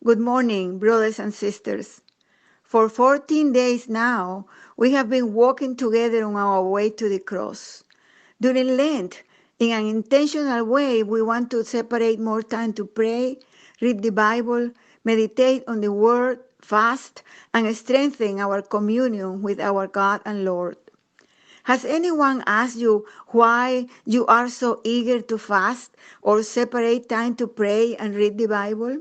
Good morning, brothers and sisters. For 14 days now, we have been walking together on our way to the cross. During Lent, in an intentional way, we want to separate more time to pray, read the Bible, meditate on the Word, fast, and strengthen our communion with our God and Lord. Has anyone asked you why you are so eager to fast or separate time to pray and read the Bible?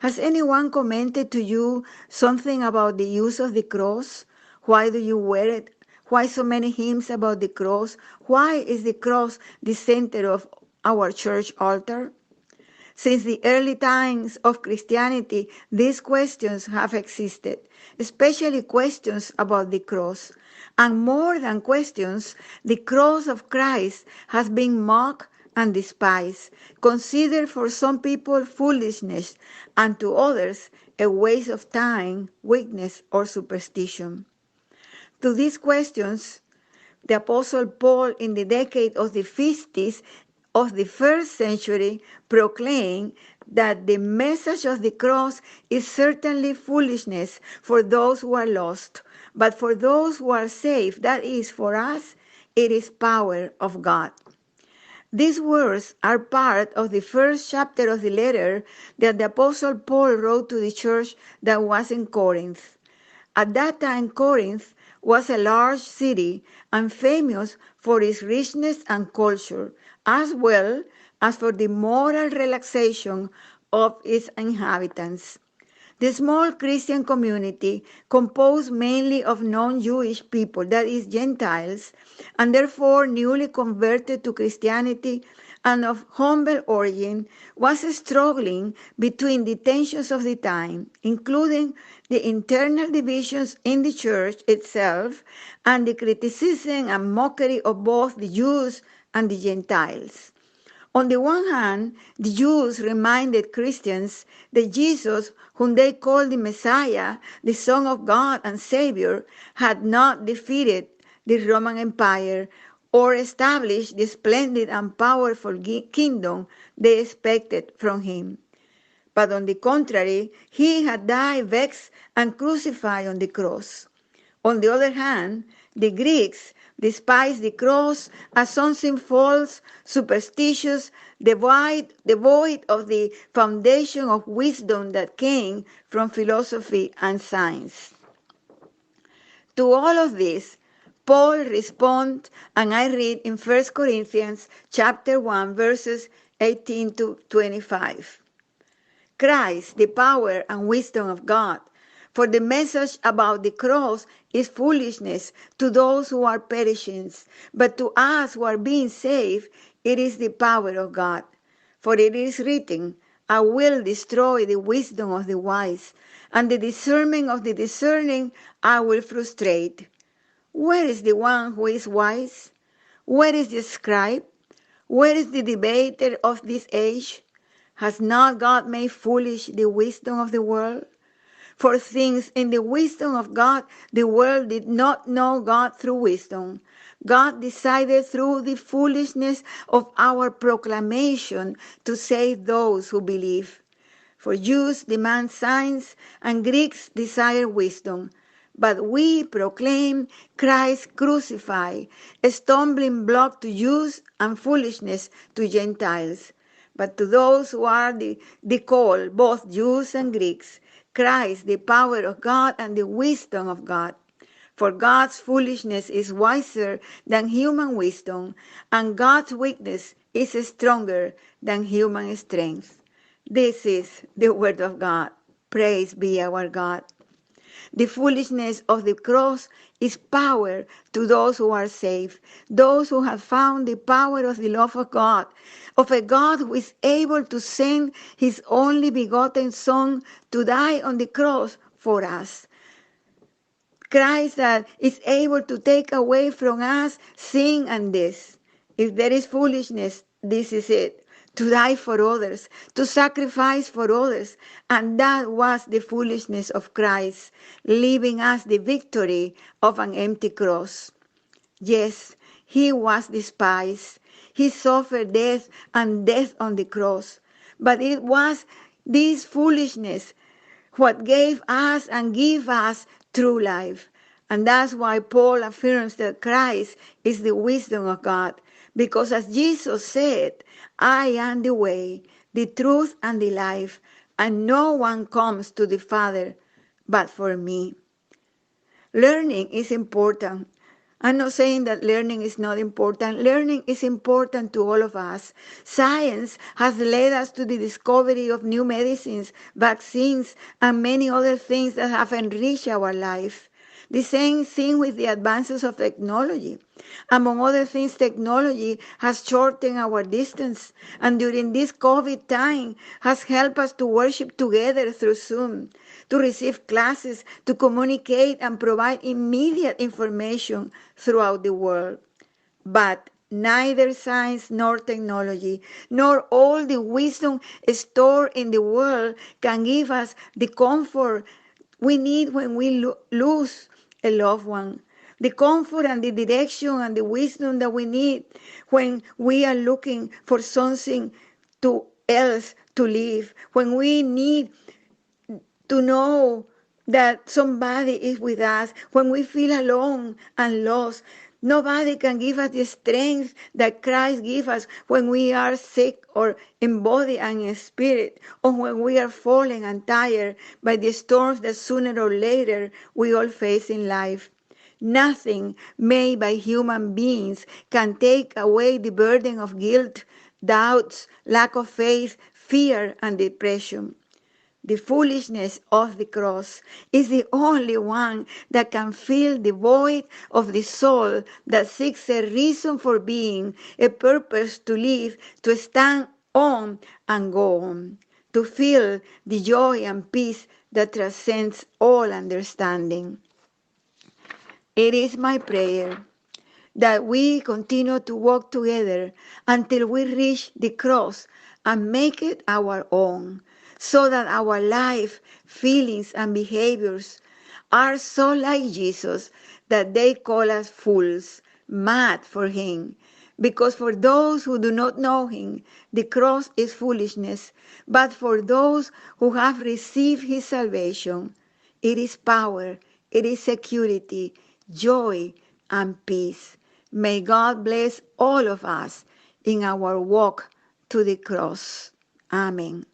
Has anyone commented to you something about the use of the cross? Why do you wear it? Why so many hymns about the cross? Why is the cross the center of our church altar? Since the early times of Christianity, these questions have existed, especially questions about the cross. And more than questions, the cross of Christ has been mocked and despised, considered for some people foolishness, and to others a waste of time, weakness, or superstition. To these questions, the Apostle Paul, in the decade of the 50s of the first century, proclaimed that the message of the cross is certainly foolishness for those who are lost, but for those who are saved, that is, for us, it is power of God. These words are part of the first chapter of the letter that the Apostle Paul wrote to the church that was in Corinth. At that time, Corinth was a large city and famous for its richness and culture, as well as for the moral relaxation of its inhabitants. The small Christian community, composed mainly of non-Jewish people, that is, Gentiles, and therefore newly converted to Christianity and of humble origin, was struggling between the tensions of the time, including the internal divisions in the church itself and the criticism and mockery of both the Jews and the Gentiles. On the one hand, the Jews reminded Christians that Jesus, whom they called the Messiah, the Son of God and Savior, had not defeated the Roman Empire or established the splendid and powerful kingdom they expected from him. But on the contrary, he had died vexed and crucified on the cross. On the other hand, the Greeks despised the cross as something false, superstitious, devoid of the foundation of wisdom that came from philosophy and science. To all of this, Paul responds, and I read in 1 Corinthians chapter 1, verses 18 to 25. Christ, the power and wisdom of God. For the message about the cross is foolishness to those who are perishing, but to us who are being saved, it is the power of God. For it is written, I will destroy the wisdom of the wise, and the discernment of the discerning I will frustrate. Where is the one who is wise? Where is the scribe? Where is the debater of this age? Has not God made foolish the wisdom of the world? For things in the wisdom of God, the world did not know God through wisdom. God decided through the foolishness of our proclamation to save those who believe. For Jews demand signs and Greeks desire wisdom. But we proclaim Christ crucified, a stumbling block to Jews and foolishness to Gentiles. But to those who are the called, both Jews and Greeks, Christ, the power of God and the wisdom of God. For God's foolishness is wiser than human wisdom, and God's weakness is stronger than human strength. This is the word of God. Praise be our God. The foolishness of the cross is power to those who are saved, those who have found the power of the love of a God who is able to send his only begotten Son to die on the cross for us. Christ that is able to take away from us sin and death. If there is foolishness, this is it. To die for others, to sacrifice for others. And that was the foolishness of Christ, leaving us the victory of an empty cross. Yes, he was despised. He suffered death and death on the cross. But it was this foolishness what gave us and give us true life. And that's why Paul affirms that Christ is the wisdom of God. Because as Jesus said, I am the way, the truth, and the life, and no one comes to the Father but for me. Learning is important. I'm not saying that learning is not important. Learning is important to all of us. Science has led us to the discovery of new medicines, vaccines, and many other things that have enriched our life. The same thing with the advances of technology. Among other things, technology has shortened our distance, and during this COVID time has helped us to worship together through Zoom, to receive classes, to communicate and provide immediate information throughout the world. But neither science nor technology, nor all the wisdom stored in the world can give us the comfort we need when we lose a loved one. The comfort and the direction and the wisdom that we need when we are looking for something else to live, when we need to know that somebody is with us, when we feel alone and lost. Nobody can give us the strength that Christ gives us when we are sick or in body and in spirit, or when we are falling and tired by the storms that sooner or later we all face in life. Nothing made by human beings can take away the burden of guilt, doubts, lack of faith, fear, and depression. The foolishness of the cross is the only one that can fill the void of the soul that seeks a reason for being, a purpose to live, to stand on and go on, to feel the joy and peace that transcends all understanding. It is my prayer that we continue to walk together until we reach the cross and make it our own, so that our life, feelings, and behaviors are so like Jesus that they call us fools, mad for him. Because for those who do not know him, the cross is foolishness, but for those who have received his salvation, it is power, it is security, joy, and peace. May God bless all of us in our walk to the cross. Amen.